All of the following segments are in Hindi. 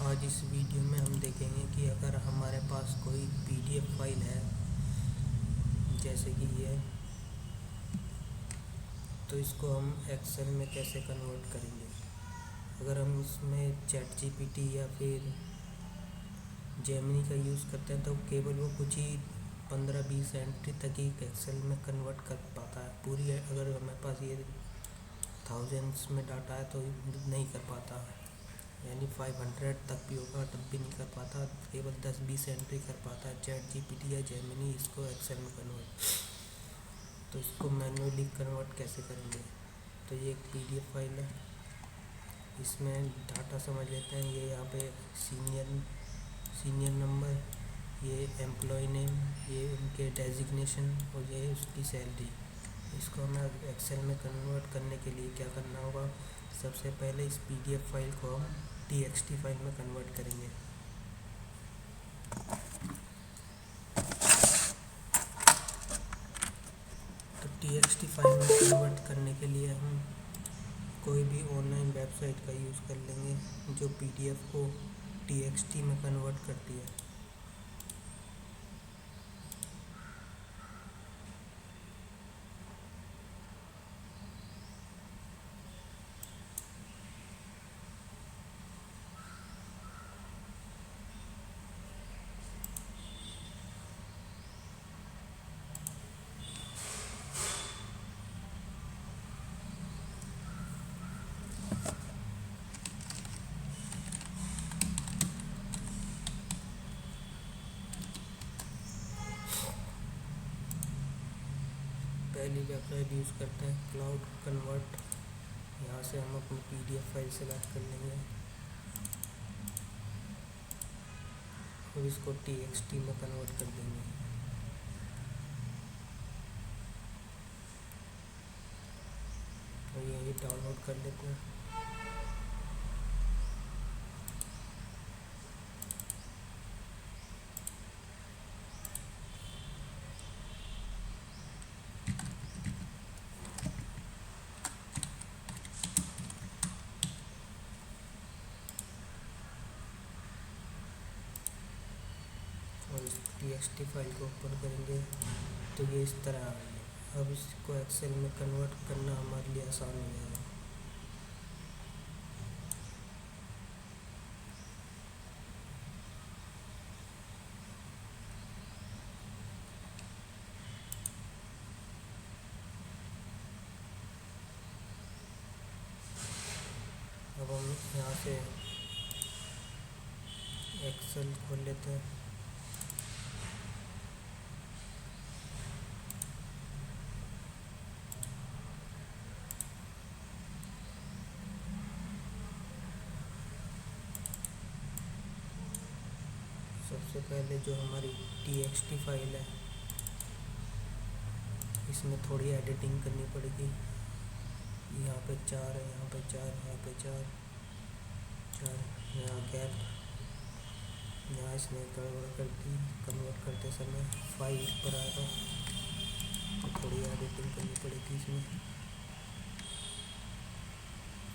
आज इस वीडियो में हम देखेंगे कि अगर हमारे पास कोई पीडीएफ फाइल है जैसे कि ये, तो इसको हम एक्सेल में कैसे कन्वर्ट करेंगे। अगर हम इसमें चैट जीपीटी या फिर जेमिनी का यूज़ करते हैं तो केवल वो कुछ ही 15-20 एंट्री तक ही एक्सेल में कन्वर्ट कर पाता है। पूरी अगर हमारे पास ये थाउजेंड्स में डाटा है तो नहीं कर पाता, यानी 500 तक भी होगा तब भी नहीं कर पाता, केवल 10-20 एंट्री कर पाता है चैट जीपीटी या जेमिनी इसको एक्सेल में कन्वर्ट। तो इसको मैन्युअली कन्वर्ट कैसे करेंगे। तो ये एक पीडीएफ फाइल है, इसमें डाटा समझ लेते हैं। ये यहाँ पे सीनियर नंबर, ये एम्प्लॉय नेम, ये उनके डेजिग्नेशन और ये उसकी सैलरी। इसको हमें एक्सेल में कन्वर्ट करने के लिए क्या करना होगा। सबसे पहले इस पीडीएफ फाइल को हम टीएक्सटी फाइल में कन्वर्ट करेंगे। तो टीएक्सटी फाइल में कन्वर्ट करने के लिए हम कोई भी ऑनलाइन वेबसाइट का यूज़ कर लेंगे जो पीडीएफ को टीएक्सटी में कन्वर्ट करती है। पहली वेबसाइट यूज़ करते हैं क्लाउड कन्वर्ट। यहाँ से हम अपनी पीडीएफ फाइल सेलेक्ट कर लेंगे और इसको टीएक्सटी में कन्वर्ट कर देंगे। तो यही डाउनलोड कर लेते हैं। और इस टीएक्सटी फाइल को ओपन करेंगे तो ये इस तरह आ रही है। अब इसको एक्सेल में कन्वर्ट करना हमारे लिए आसान हो जाएगा। अब हम यहाँ से एक्सेल खोल लेते हैं। सबसे पहले जो हमारी टीएक्सटी फाइल है इसमें थोड़ी एडिटिंग करनी पड़ेगी। यहाँ पे 4 है, यहाँ पे 4, यहाँ पे 4, यहाँ गैप, यहाँ इसने गड़बड़ कर दी। कन्वर्ट करते समय 5 पर आएगा तो थोड़ी एडिटिंग करनी पड़ेगी इसमें।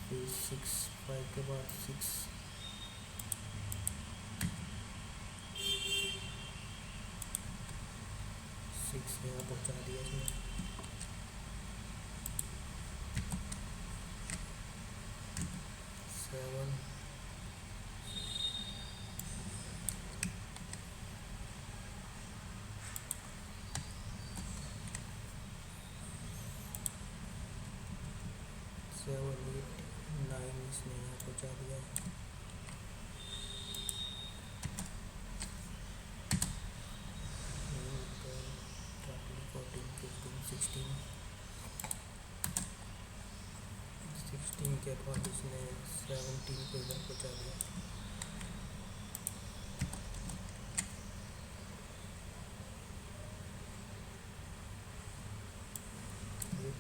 फिर 5 के बाद 6, 6 यहाँ पहुँचा दिया इसमें। 7, 8, 9 इसने यहाँ पहुँचा दिया। के बाद इसने 17 को इधर पहुँचा दिया।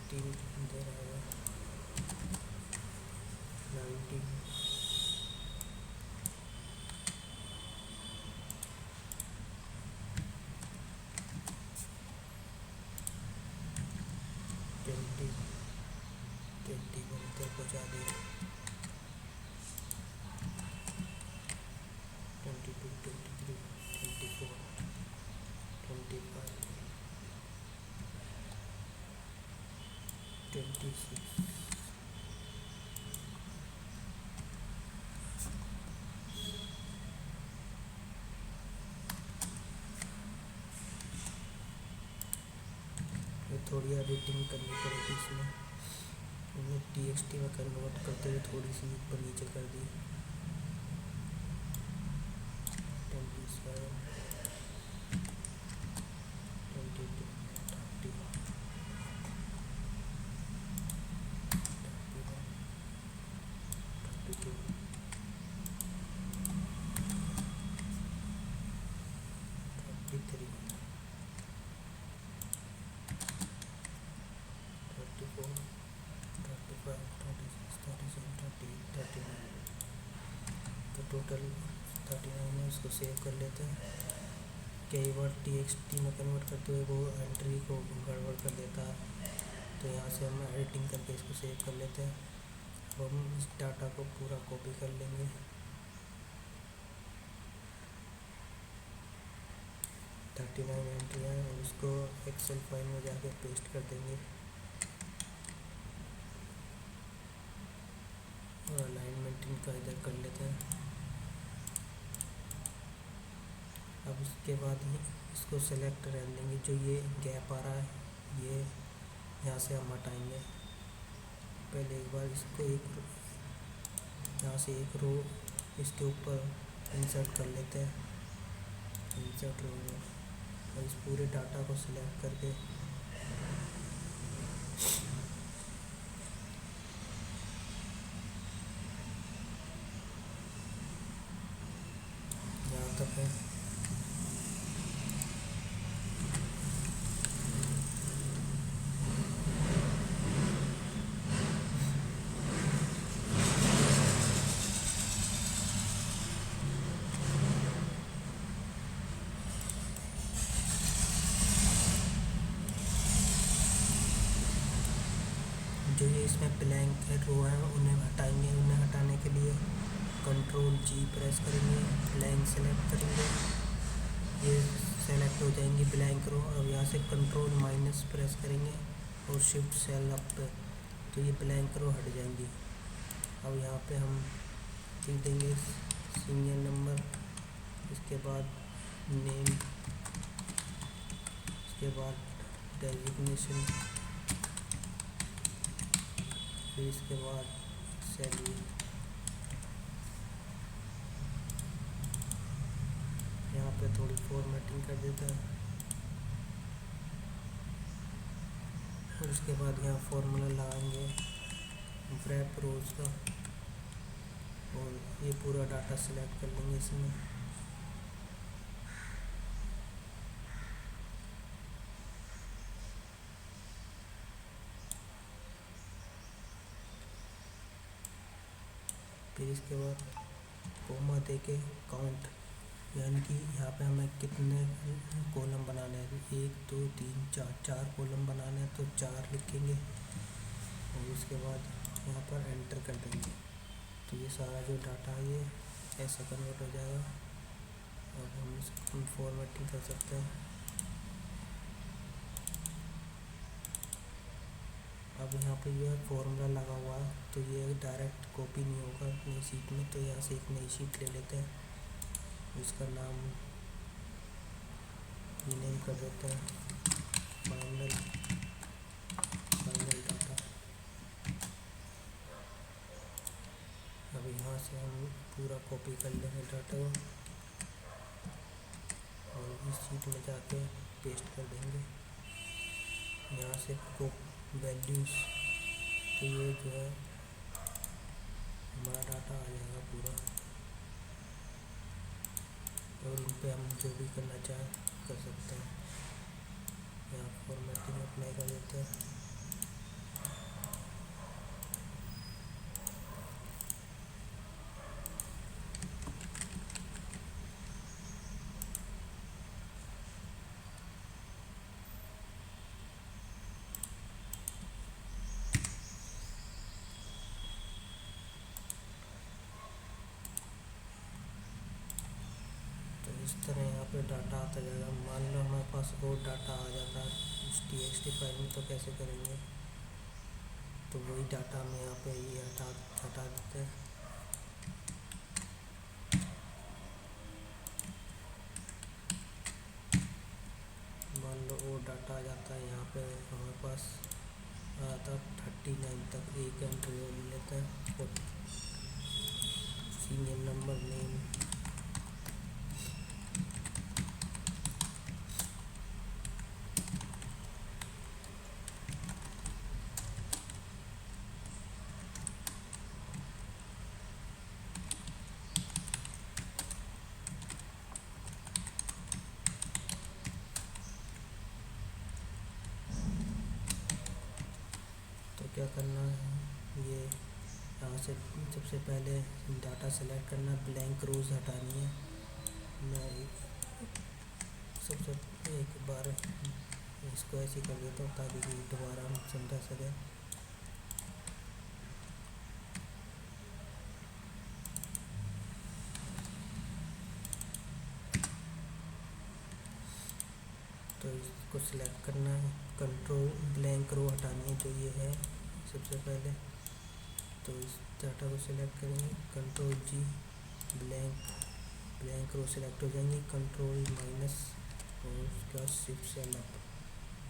इधर आया 19, 20 को इधर पहुँचा दिया। 26। ये थोड़ी एडिटिंग करनी पड़ेगी इसमें, हमने TXT में कन्वर्ट करते हुए थोड़ी सी ऊपर नीचे कर दी। 27, 22, 30, 31, 32, 33, 34, 35, 36, 37, 38, 39। तो टोटल 39 है, इसको सेव कर लेते हैं। कई बार TXT में कन्वर्ट करते हुए वो एंट्री को गड़बड़ कर देता है, तो यहाँ से हम एडिटिंग करके इसको सेव कर लेते हैं। अब हम इस डाटा को पूरा कॉपी कर लेंगे। 39 एंट्री है और इसको एक्सेल फाइल में जाके पेस्ट कर देंगे और अलाइनमेंट इनका इधर कर लेते हैं। अब इसके बाद ही इसको सेलेक्ट रहने देंगे, जो ये गैप आ रहा है ये यहाँ से हम हटाएंगे। पहले एक बार इसको यहाँ से एक रो इसके ऊपर इंसर्ट कर लेते हैं, इंसर्ट रो में, और इस पूरे डाटा को सिलेक्ट करके यहाँ तक है। जो ये इसमें ब्लैंक रो है उन्हें हटाएंगे। उन्हें हटाने के लिए Ctrl+G प्रेस करेंगे, ब्लैंक सेलेक्ट करेंगे, ये सेलेक्ट हो जाएंगी ब्लैंक रो। अब यहाँ से Ctrl- प्रेस करेंगे और शिफ्ट सेल अप पे, तो ये ब्लैंक रो हट जाएंगी। अब यहाँ पे हम लिख देंगे सीरियल नंबर, इसके बाद नेम, इसके बाद डेजिग्नेशन, फिर इसके बाद सैलरी। यहाँ पे थोड़ी फॉर्मेटिंग कर देता है और उसके बाद यहाँ फॉर्मूला लगाएंगे wrap रोज का, और ये पूरा डाटा सिलेक्ट कर लेंगे इसमें। फिर इसके बाद कोमा दे के काउंट, यानी कि यहाँ पे हमें कितने कॉलम बनाने हैं, 1 2 3 4, 4 कॉलम बनाने हैं तो 4 लिखेंगे और उसके बाद यहाँ पर एंटर कर देंगे। तो ये सारा जो डाटा है ये ऐसा कन्वर्ट हो जाएगा। अब हम इसको फॉर्मेटिंग कर सकते हैं। अब यहाँ पे जो है फॉर्मूला लगा हुआ है, तो ये डायरेक्ट कॉपी नहीं होगा नई शीट में, तो यहाँ से एक नई शीट ले लेते हैं, इसका नाम रीनेम कर देते हैं फाइनल डाटा। अब यहाँ से हम पूरा कॉपी कर लेंगे डाटा को और इस शीट में जाके पेस्ट कर देंगे। यहाँ से वैल्यूज़, तो ये जो है हमारा डाटा आ जाएगा पूरा, और इन पे हम जो भी करना चाहें कर सकते हैं। यहाँ फॉर्मेटिंग अप्लाई कर देते हैं। इस तरह यहाँ पे डाटा आता जाएगा। मान लो हमारे पास और डाटा आ जाता है इस TXT फाइल में, तो कैसे करेंगे। तो वही डाटा हम यहाँ पे ये हटा देते हैं। मान लो वो डाटा आ जाता है यहाँ पे हमारे पास आता 39 तक, एक एंट्री और ले लेते हैं और सीनियर नंबर नेम क्या करना है, ये यहाँ से सबसे पहले डाटा सेलेक्ट करना, ब्लैंक रोज़ हटानी है। मैं सबसे एक बार इसको ऐसे कर देता हूँ ताकि दोबारा हम समझा सकें। तो इसको सिलेक्ट करना है, कंट्रोल ब्लैंक रो हटानी है जो ये है सबसे पहले। तो इस डाटा को सिलेक्ट करेंगे, कंट्रोल जी, ब्लैंक रो सिलेक्ट हो जाएंगी, कंट्रोल माइनस और उसके बाद शिफ्ट सेल अप,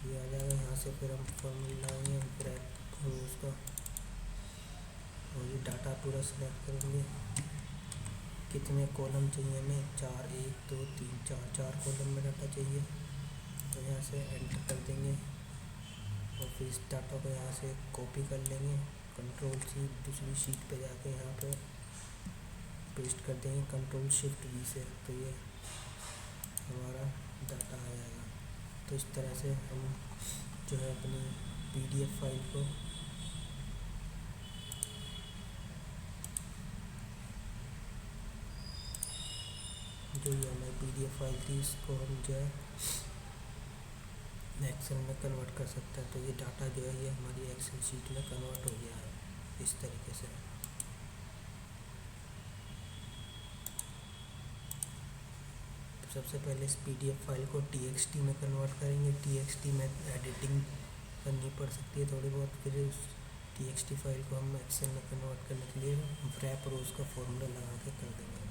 ये आ जाएगा। यहाँ से फिर हम फॉर्मूला लाएंगे ब्रैक रोज का और ये डाटा पूरा सिलेक्ट करेंगे। कितने कॉलम चाहिए हमें, 4, 1, 2, 3, 4 कॉलम में डाटा चाहिए। तो यहाँ से एंटर कर देंगे और फिर इस डाटा को यहाँ से कॉपी कर लेंगे, कंट्रोल सी दूसरी शीट पे जाके यहाँ पे पेस्ट कर देंगे कंट्रोल शिफ्ट वी से, तो ये हमारा डाटा आ जाएगा। तो इस तरह से हम जो है अपनी PDF फाइल को जो ये हमारी PDF फाइल थी इसको हम जो है एक्सेल में कन्वर्ट कर सकते हैं। तो ये डाटा जो है ये हमारी एक्सेल शीट में कन्वर्ट हो गया है इस तरीके से। तो सबसे पहले इस PDF फाइल को TXT में कन्वर्ट करेंगे। TXT में एडिटिंग करनी पड़ सकती है थोड़ी बहुत, फिर उस TXT फाइल को हम एक्सेल में कन्वर्ट करने के लिए wrap रोज का फॉर्मूला लगा के कर देंगे।